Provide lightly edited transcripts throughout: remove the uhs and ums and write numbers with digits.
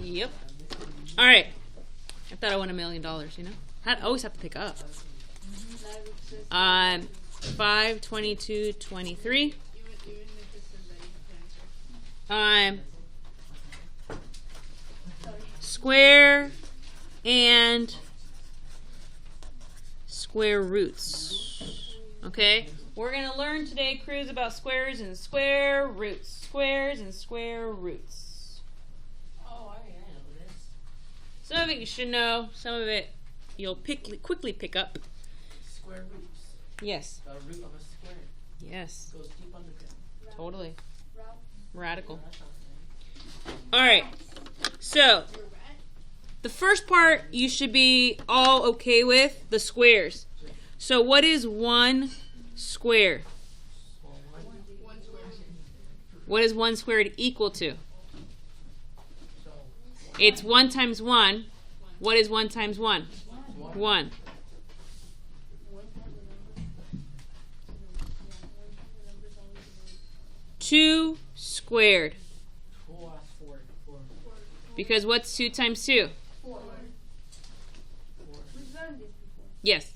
Yep. All right. I thought I won $1 million, you know? I always have to pick up. 5, 22, 23. Square and square roots. Okay? We're going to learn today, Cruz, about squares and square roots. Squares and square roots. Oh, I know this. Some of it you should know. Some of it you'll quickly pick up. Square roots. Yes. The root of a square. Yes. Goes deep underground. Totally. Radical. Yeah, that sounds nice. All right. So, the first part you should be all okay with, the squares. So, what is one square? What is 1 squared equal to? It's 1 times 1. What is 1 times 1? 1. Two squared. Because what's 2 times 2? 4. Yes.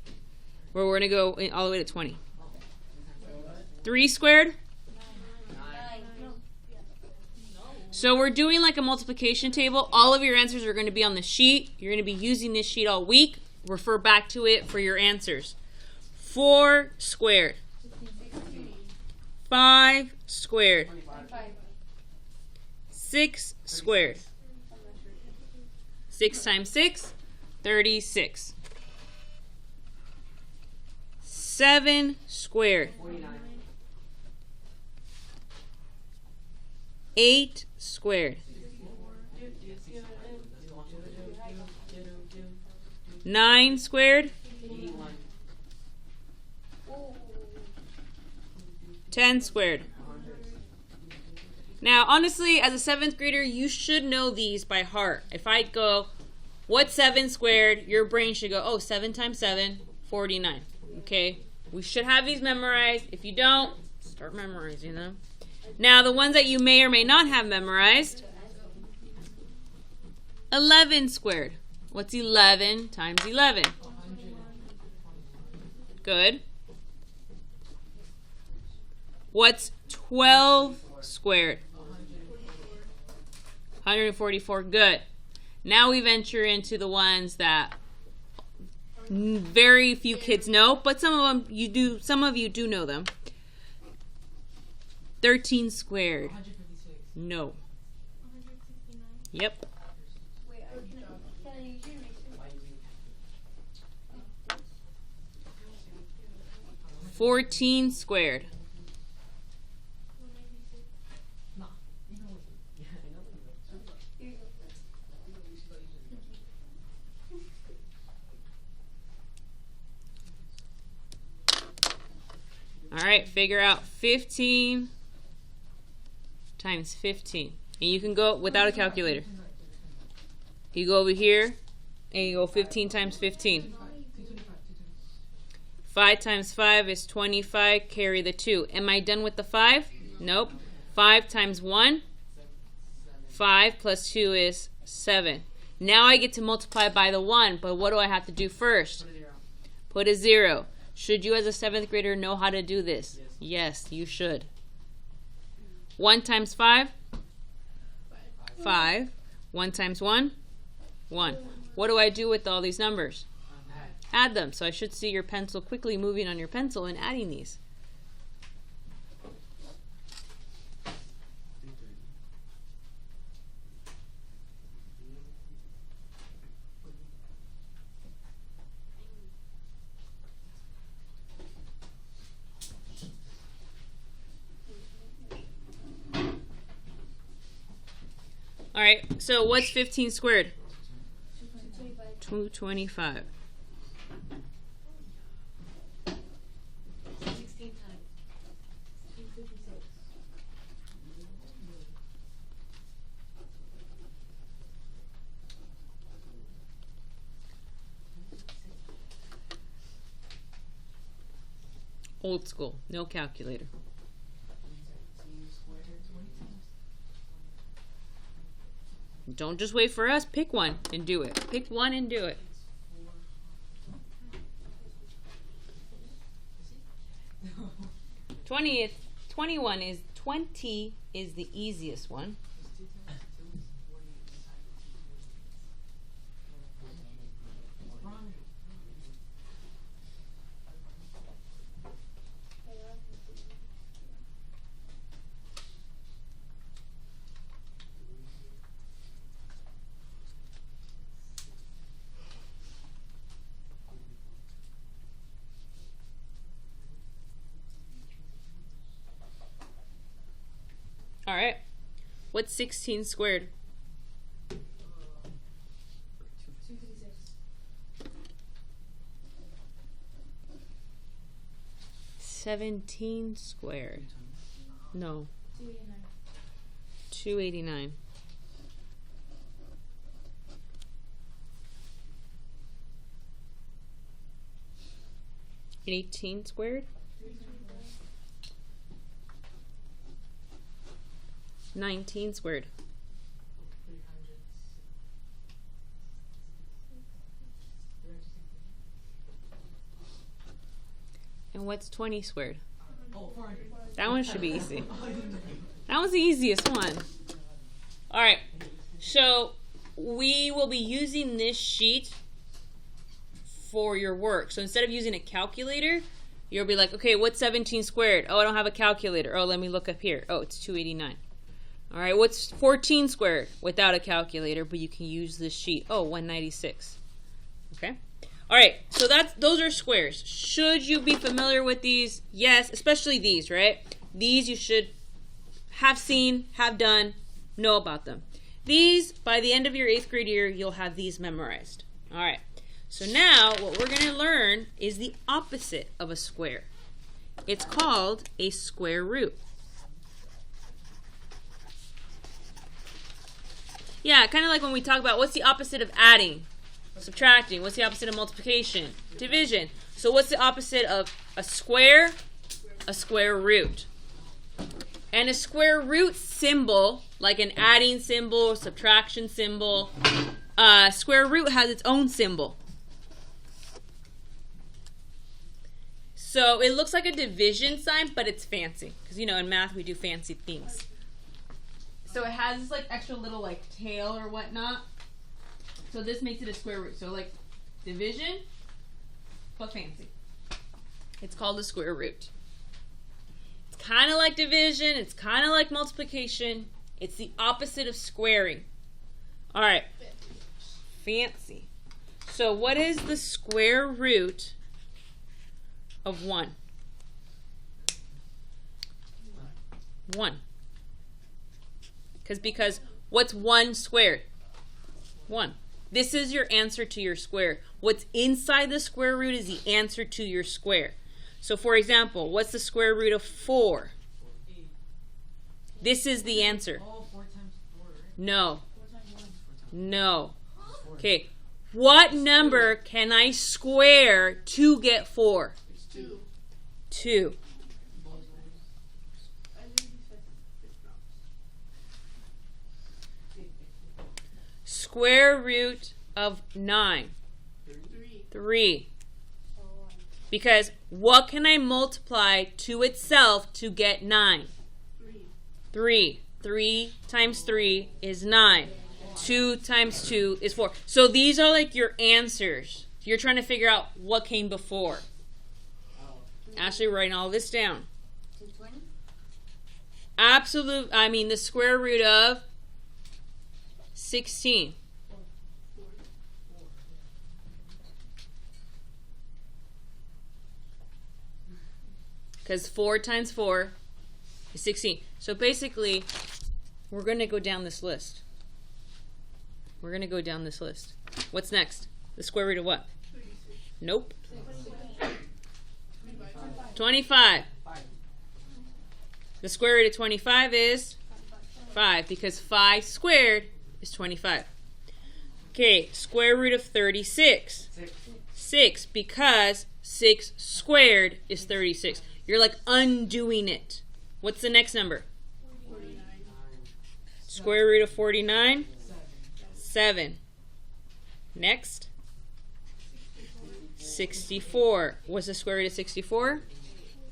We're going to go all the way to 20. 3 squared? 9. So we're doing like a multiplication table. All of your answers are going to be on the sheet. You're going to be using this sheet all week. Refer back to it for your answers. 4 squared. 5 squared. 6 squared. 6 times 6, 36. 7 squared. 8 squared. 9 squared. 10 squared. Now, honestly, as a 7th grader, you should know these by heart. If I go, what's 7 squared? Your brain should go, oh, 7 times 7, 49. Okay? We should have these memorized. If you don't, start memorizing them. Now, the ones that you may or may not have memorized. 11 squared. What's 11 times 11? Good. What's 12 squared? 144. Good. Now we venture into the ones that very few kids know, but some of them you do. Some of you do know them. 13 squared. No. 169. Yep. Wait, can I use your mixer? 14 squared. 196. All right, figure out 15 times 15. And you can go without a calculator. You go over here and you go 15 times 15. 5 times 5 is 25. Carry the 2. Am I done with the 5? Nope. 5 times 1. 5 plus 2 is 7. Now I get to multiply by the 1, but what do I have to do first? Put a 0. Should you as a 7th grader know how to do this? Yes, you should. 1 times 5? 5. 1 times 1? 1. What do I do with all these numbers? Add them. So I should see your pencil quickly moving on your pencil and adding these. All right, so what's 15 squared? 225. 16 times. 256. Old school, no calculator. Don't just wait for us. Pick one and do it. Pick one and do it. 21 is 20 is the easiest one. All right. What's 16 squared? 17 squared. No. 289. 18 squared. 19 squared. 20 squared? That one should be easy. That was the easiest one. All right. So we will be using this sheet for your work. So instead of using a calculator, you'll be like, okay, what's 17 squared? Oh, I don't have a calculator. Oh, let me look up here. Oh, it's 289. All right, what's 14 squared without a calculator, but you can use this sheet? Oh, 196. Okay. All right, so those are squares. Should you be familiar with these? Yes, especially these, right? These you should have seen, have done, know about them. These, by the end of your 8th grade year, you'll have these memorized. All right, so now what we're going to learn is the opposite of a square. It's called a square root. Yeah, kind of like when we talk about what's the opposite of adding, subtracting. What's the opposite of multiplication? Division. So what's the opposite of a square? A square root. And a square root symbol, like an adding symbol, subtraction symbol, square root has its own symbol. So it looks like a division sign, but it's fancy. Because, you know, in math we do fancy things. So it has this like extra little like tail or whatnot. So this makes it a square root. So like division, but fancy. It's called a square root. It's kind of like division. It's kind of like multiplication. It's the opposite of squaring. All right. Fancy. So what is the square root of 1? 1. Because what's 1 squared? 1. This is your answer to your square. What's inside the square root is the answer to your square. So for example, what's the square root of 4? This is the answer. No. No. Okay. What number can I square to get 4? 2. Square root of 9. 3. Because what can I multiply to itself to get 9? 3. 3 times 3 is 9. 2 times 2 is 4. So these are like your answers. You're trying to figure out what came before. Actually, writing all this down. 220? The square root of 16. Because 4 times 4 is 16. So basically, we're going to go down this list. What's next? The square root of what? Nope. 25. The square root of 25 is 5, because 5 squared is 25. Okay, square root of 36. 6, because 6 squared is 36. You're like undoing it. What's the next number? 49. Square root of 49? 7. Next. 64. What's the square root of 64?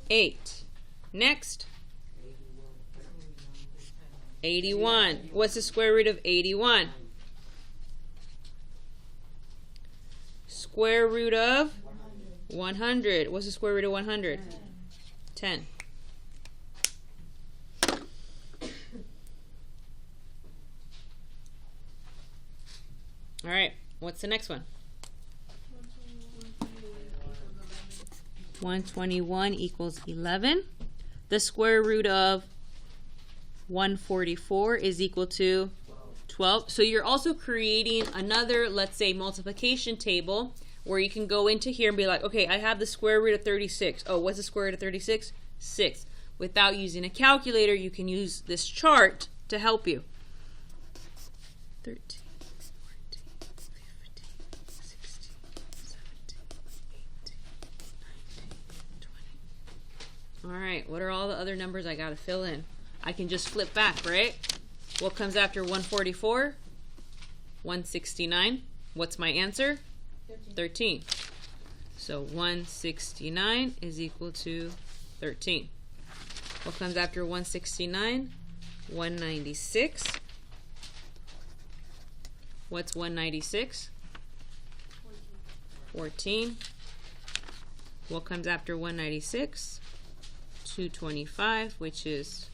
8. Next. 81. What's the square root of 81? Square root of 100. What's the square root of 100? 10. All right, what's the next one? 121 equals 11. The square root of 144 is equal to 12. So you're also creating another, let's say, multiplication table where you can go into here and be like, okay, I have the square root of 36. Oh, what's the square root of 36? 6. Without using a calculator, you can use this chart to help you. 13, 14, 15, 16, 17, 18, 19, 20. All right, what are all the other numbers I got to fill in? I can just flip back, right? What comes after 144? 169. What's my answer? 13. So 169 is equal to 13. What comes after 169? 196. What's 196? 14. What comes after 196? 225, which is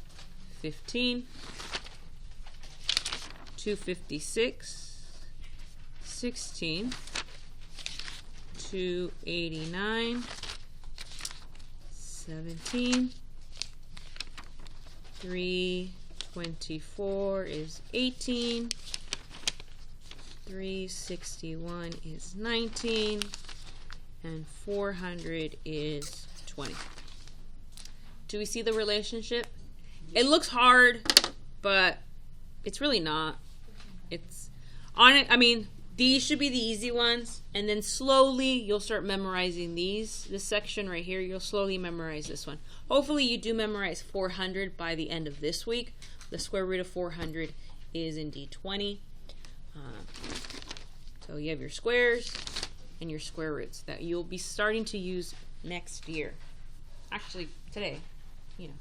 15. 256. 16. 289. 17. 324 is 18. 361 is 19. And 400 is 20. Do we see the relationship? It looks hard, but it's really not. It's on it. I mean, these should be the easy ones, and then slowly you'll start memorizing these. This section right here, you'll slowly memorize this one. Hopefully you do memorize 400 by the end of this week. The square root of 400 is indeed 20. So you have your squares and your square roots that you'll be starting to use next year. Actually, today, you know.